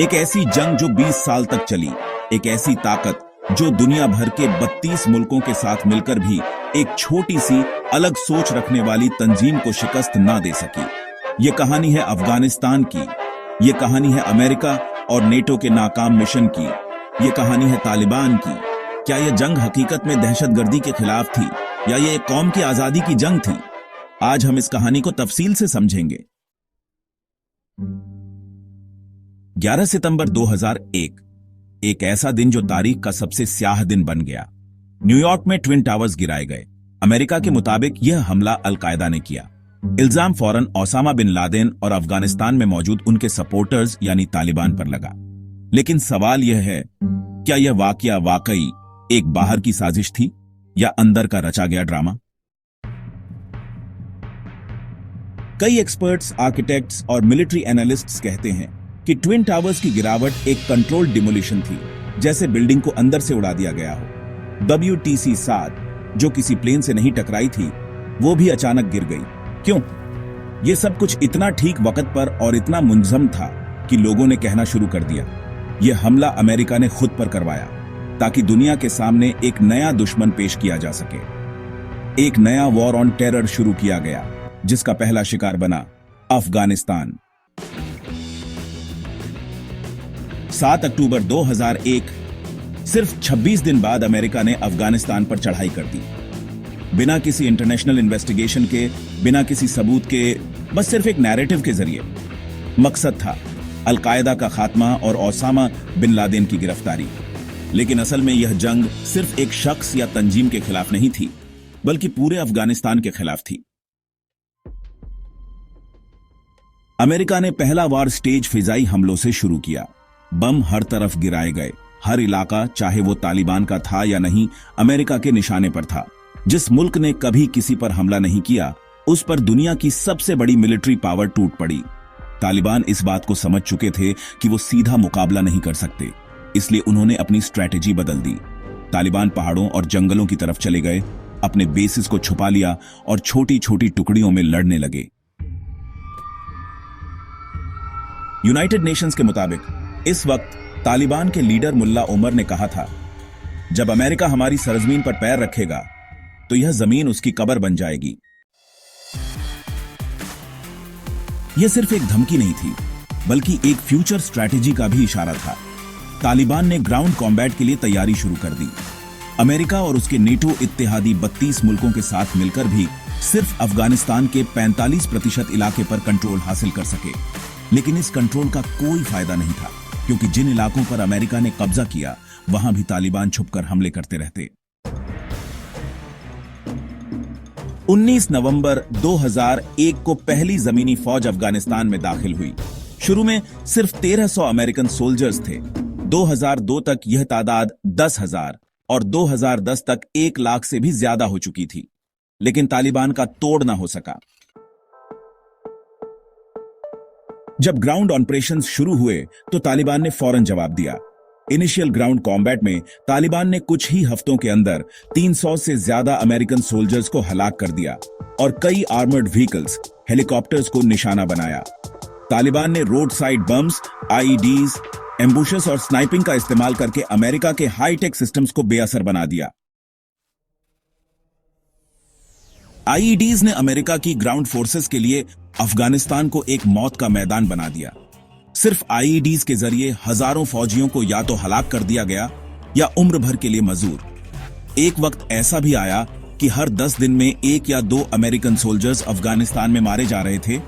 एक ऐसी जंग जो 20 साल तक चली, एक ऐसी ताकत जो दुनिया भर के 32 मुल्कों के साथ मिलकर भी एक छोटी सी अलग सोच रखने वाली तंजीम को शिकस्त ना दे सकी। ये कहानी है अफगानिस्तान की, ये कहानी है अमेरिका और नेटो के नाकाम मिशन की, ये कहानी है तालिबान की। क्या यह जंग हकीकत में दहशतगर्दी के खिलाफ थी या ये एक कौम की आजादी की जंग थी? आज हम इस कहानी को तफसील से समझेंगे। 11 सितंबर 2001, एक ऐसा दिन जो तारीख का सबसे स्याह दिन बन गया। न्यूयॉर्क में ट्विन टावर्स गिराए गए। अमेरिका के मुताबिक यह हमला अलकायदा ने किया। इल्जाम फौरन ओसामा बिन लादेन और अफगानिस्तान में मौजूद उनके सपोर्टर्स यानी तालिबान पर लगा। लेकिन सवाल यह है, क्या यह वाकया वाकई एक बाहर की साजिश थी या अंदर का रचा गया ड्रामा? कई एक्सपर्ट्स, आर्किटेक्ट्स और मिलिट्री एनालिस्ट्स कहते हैं कि ट्विन टावर्स की गिरावट एक कंट्रोल्ड डिमोलिशन थी, जैसे बिल्डिंग को अंदर से उड़ा दिया गया हो। WTC-7 जो किसी प्लेन से नहीं टकराई थी, वो भी अचानक गिर गई। क्यों? यह सब कुछ इतना ठीक वक्त पर और इतना मुंजम था कि लोगों ने कहना शुरू कर दिया, यह हमला अमेरिका ने खुद पर करवाया ताकि दुनिया के सामने एक नया दुश्मन पेश किया जा सके। एक नया वॉर ऑन टेरर शुरू किया गया, जिसका पहला शिकार बना अफगानिस्तान। 7 अक्टूबर 2001, सिर्फ 26 दिन बाद अमेरिका ने अफगानिस्तान पर चढ़ाई कर दी। बिना किसी इंटरनेशनल इन्वेस्टिगेशन के, बिना किसी सबूत के, बस सिर्फ एक नैरेटिव के जरिए। मकसद था अलकायदा का खात्मा और ओसामा बिन लादेन की गिरफ्तारी। लेकिन असल में यह जंग सिर्फ एक शख्स या तंजीम के खिलाफ नहीं थी, बल्कि पूरे अफगानिस्तान के खिलाफ थी। अमेरिका ने पहला वार स्टेज फिजाई हमलों से शुरू किया। बम हर तरफ गिराए गए। हर इलाका, चाहे वो तालिबान का था या नहीं, अमेरिका के निशाने पर था। जिस मुल्क ने कभी किसी पर हमला नहीं किया, उस पर दुनिया की सबसे बड़ी मिलिट्री पावर टूट पड़ी। तालिबान इस बात को समझ चुके थे कि वो सीधा मुकाबला नहीं कर सकते, इसलिए उन्होंने अपनी स्ट्रैटेजी बदल दी। तालिबान पहाड़ों और जंगलों की तरफ चले गए, अपने बेसिस को छुपा लिया और छोटी छोटी टुकड़ियों में लड़ने लगे। यूनाइटेड नेशंस के मुताबिक इस वक्त तालिबान के लीडर मुल्ला उमर ने कहा था, जब अमेरिका हमारी सरजमीन पर पैर रखेगा तो यह जमीन उसकी कब्र बन जाएगी। यह सिर्फ एक धमकी नहीं थी, बल्कि एक फ्यूचर स्ट्रैटेजी का भी इशारा था। तालिबान ने ग्राउंड कॉम्बैट के लिए तैयारी शुरू कर दी। अमेरिका और उसके नेटो इत्तेहादी 32 मुल्कों के साथ मिलकर भी सिर्फ अफगानिस्तान के 45% इलाके पर कंट्रोल हासिल कर सके। लेकिन इस कंट्रोल का कोई फायदा नहीं था, क्योंकि जिन इलाकों पर अमेरिका ने कब्जा किया, वहां भी तालिबान छुपकर हमले करते रहते। 19 नवंबर 2001 को पहली जमीनी फौज अफगानिस्तान में दाखिल हुई। शुरू में सिर्फ 1300 अमेरिकन सोल्जर्स थे। 2002 तक यह तादाद 10,000 और 2010 तक 1 लाख से भी ज्यादा हो चुकी थी। लेकिन तालिबान का तोड़ ना हो सका। जब ग्राउंड ऑपरेशंस शुरू हुए तो तालिबान ने फौरन जवाब दिया। इनिशियल ग्राउंड कॉम्बैट में तालिबान ने कुछ ही हफ्तों के अंदर 300 से ज्यादा अमेरिकन सोल्जर्स को हलाक कर दिया और कई आर्मर्ड व्हीकल्स, हेलीकॉप्टर्स को निशाना बनाया। तालिबान ने रोड साइड बम्स, आईईडीज, एम्बुशेस और स्नाइपिंग का इस्तेमाल करके अमेरिका के हाईटेक सिस्टम्स को बेअसर बना दिया। आईईडीज ने अमेरिका की ग्राउंड फोर्सेस के लिए अफगानिस्तान को एक मौत का मैदान बना दिया। सिर्फ आईईडीज के जरिए हजारों फौजियों को या तो हलाक कर दिया गया या उम्र भर के लिए मजूर। एक वक्त ऐसा भी आया कि हर 10 दिन में 1 या 2 अमेरिकन सोल्जर्स अफगानिस्तान में मारे जा रहे थे।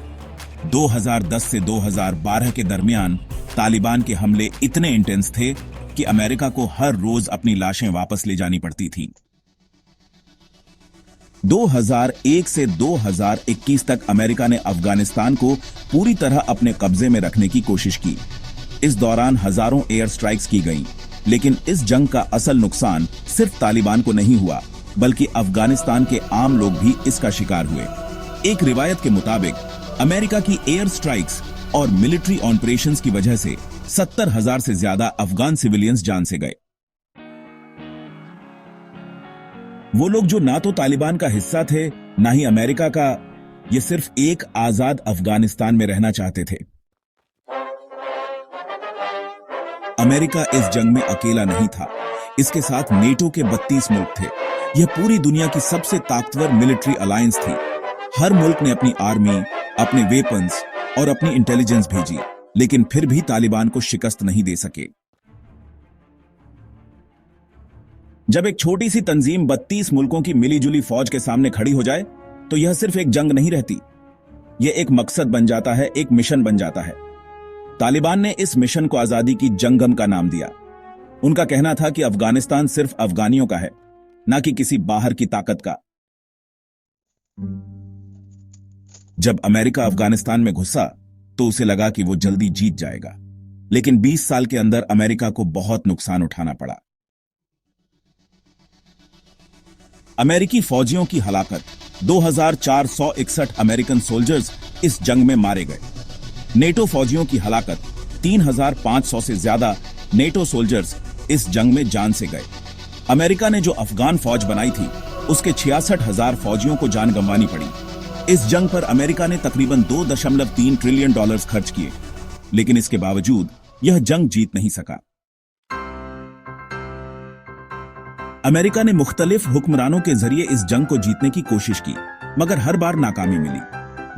2010 से 2012 के दरमियान तालिबान के हमले इतने इंटेंस थे कि अमेरिका को हर रोज अपनी लाशें वापस ले जानी पड़ती थी। 2001 से 2021 तक अमेरिका ने अफगानिस्तान को पूरी तरह अपने कब्जे में रखने की कोशिश की। इस दौरान हजारों एयर स्ट्राइक्स की गईं, लेकिन इस जंग का असल नुकसान सिर्फ तालिबान को नहीं हुआ, बल्कि अफगानिस्तान के आम लोग भी इसका शिकार हुए। एक रिवायत के मुताबिक अमेरिका की एयर स्ट्राइक्स और मिलिट्री ऑपरेशंस की वजह से 70,000 से ज्यादा अफगान सिविलियंस जान से गए। वो लोग जो ना तो तालिबान का हिस्सा थे, ना ही अमेरिका का, ये सिर्फ एक आजाद अफगानिस्तान में रहना चाहते थे। अमेरिका इस जंग में अकेला नहीं था। इसके साथ नेटो के 32 मुल्क थे। यह पूरी दुनिया की सबसे ताकतवर मिलिट्री अलायंस थी। हर मुल्क ने अपनी आर्मी, अपने वेपन्स और अपनी इंटेलिजेंस भेजी, लेकिन फिर भी तालिबान को शिकस्त नहीं दे सके। जब एक छोटी सी तंजीम 32 मुल्कों की मिलीजुली फौज के सामने खड़ी हो जाए, तो यह सिर्फ एक जंग नहीं रहती, यह एक मकसद बन जाता है, एक मिशन बन जाता है। तालिबान ने इस मिशन को आजादी की जंगम का नाम दिया। उनका कहना था कि अफगानिस्तान सिर्फ अफगानियों का है, ना कि किसी बाहर की ताकत का। जब अमेरिका अफगानिस्तान में घुसा, तो उसे लगा कि वो जल्दी जीत जाएगा, लेकिन 20 साल के अंदर अमेरिका को बहुत नुकसान उठाना पड़ा। अमेरिकी फौजियों की हलाकत, 2461 अमेरिकन सोल्जर्स इस जंग में मारे गए। नेटो फौजियों की हलाकत, 3500 से ज्यादा नेटो सोल्जर्स इस जंग में जान से गए। अमेरिका ने जो अफगान फौज बनाई थी, उसके 66,000 फौजियों को जान गंवानी पड़ी। इस जंग पर अमेरिका ने तकरीबन $2.3 ट्रिलियन खर्च किए, लेकिन इसके बावजूद यह जंग जीत नहीं सका। अमेरिका ने मुख्तलिफ हुक्मरानों के जरिए इस जंग को जीतने की कोशिश की, मगर हर बार नाकामी मिली।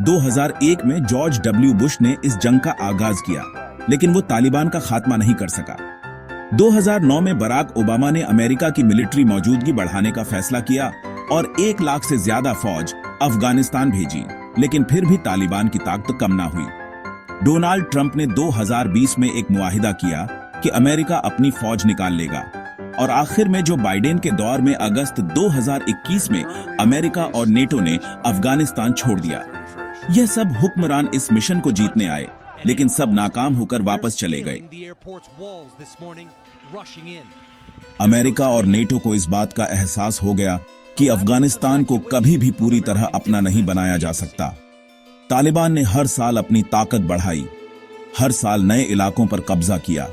2001 में जॉर्ज डब्ल्यू बुश ने इस जंग का आगाज किया, लेकिन वो तालिबान का खात्मा नहीं कर सका। 2009 में बराक ओबामा ने अमेरिका की मिलिट्री मौजूदगी बढ़ाने का फैसला किया और 1 लाख से ज्यादा फौज अफगानिस्तान भेजी, लेकिन फिर भी तालिबान की ताकत कम ना हुई। डोनाल्ड ट्रंप ने 2020 में एक मुआहिदा किया कि अमेरिका अपनी फौज निकाल लेगा, और आखिर में जो बाइडेन के दौर में अगस्त 2021 में अमेरिका और नेटो ने अफगानिस्तान छोड़ दिया। यह सब हुक्मरान इस मिशन को जीतने आए, लेकिन सब नाकाम होकर वापस चले गए। अमेरिका और नेटो को इस बात का एहसास हो गया कि अफगानिस्तान को कभी भी पूरी तरह अपना नहीं बनाया जा सकता। तालिबान ने हर साल अपनी ताकत बढ़ाई, हर साल नए इलाकों पर कब्जा किया,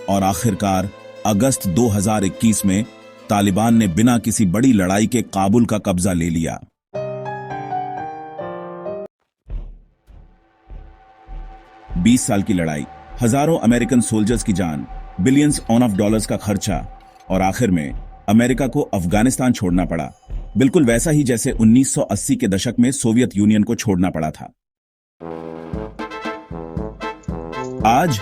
और आखिरकार अगस्त 2021 में तालिबान ने बिना किसी बड़ी लड़ाई के काबुल का कब्जा ले लिया। बीस साल की लड़ाई, हजारों अमेरिकन सोल्जर्स की जान, बिलियंस ऑफ डॉलर्स का खर्चा, और आखिर में अमेरिका को अफगानिस्तान छोड़ना पड़ा, बिल्कुल वैसा ही जैसे 1980 के दशक में सोवियत यूनियन को छोड़ना पड़ा था। आज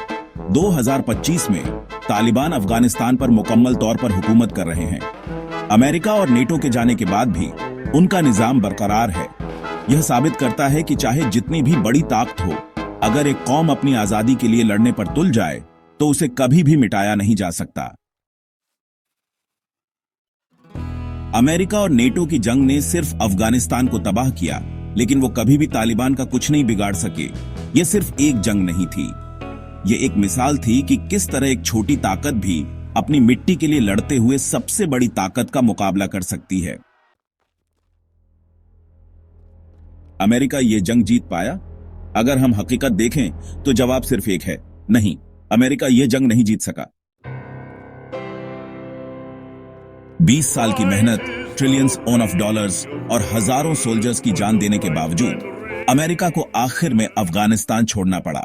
2025 में तालिबान अफगानिस्तान पर मुकम्मल तौर पर हुकूमत कर रहे हैं। अमेरिका और नेटो के जाने के बाद भी उनका निजाम बरकरार है। यह साबित करता है कि चाहे जितनी भी बड़ी ताकत हो, अगर एक कौम अपनी आजादी के लिए लड़ने पर तुल जाए, तो उसे कभी भी मिटाया नहीं जा सकता। अमेरिका और नेटो की जंग ने सिर्फ अफगानिस्तान को तबाह किया, लेकिन वो कभी भी तालिबान का कुछ नहीं बिगाड़ सके। यह सिर्फ एक जंग नहीं थी, यह एक मिसाल थी कि किस तरह एक छोटी ताकत भी अपनी मिट्टी के लिए लड़ते हुए सबसे बड़ी ताकत का मुकाबला कर सकती है। अमेरिका ये जंग जीत पाया? अगर हम हकीकत देखें तो जवाब सिर्फ एक है, नहीं, अमेरिका ये जंग नहीं जीत सका। 20 साल की मेहनत, ट्रिलियंस ऑफ डॉलर्स और हजारों सोल्जर्स की जान देने के बावजूद अमेरिका को आखिर में अफगानिस्तान छोड़ना पड़ा।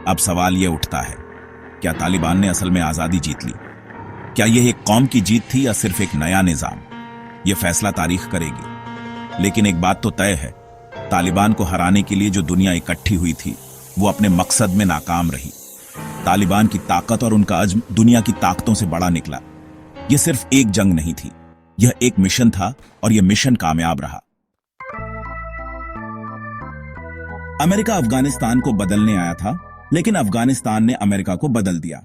अब सवाल यह उठता है, क्या तालिबान ने असल में आजादी जीत ली? क्या यह एक कौम की जीत थी या सिर्फ एक नया निजाम? यह फैसला तारीख करेगी। लेकिन एक बात तो तय है, तालिबान को हराने के लिए जो दुनिया इकट्ठी हुई थी, वो अपने मकसद में नाकाम रही। तालिबान की ताकत और उनका अज़्म दुनिया की ताकतों से बड़ा निकला। यह सिर्फ एक जंग नहीं थी, यह एक मिशन था, और यह मिशन कामयाब रहा। अमेरिका अफगानिस्तान को बदलने आया था, लेकिन अफगानिस्तान ने अमेरिका को बदल दिया।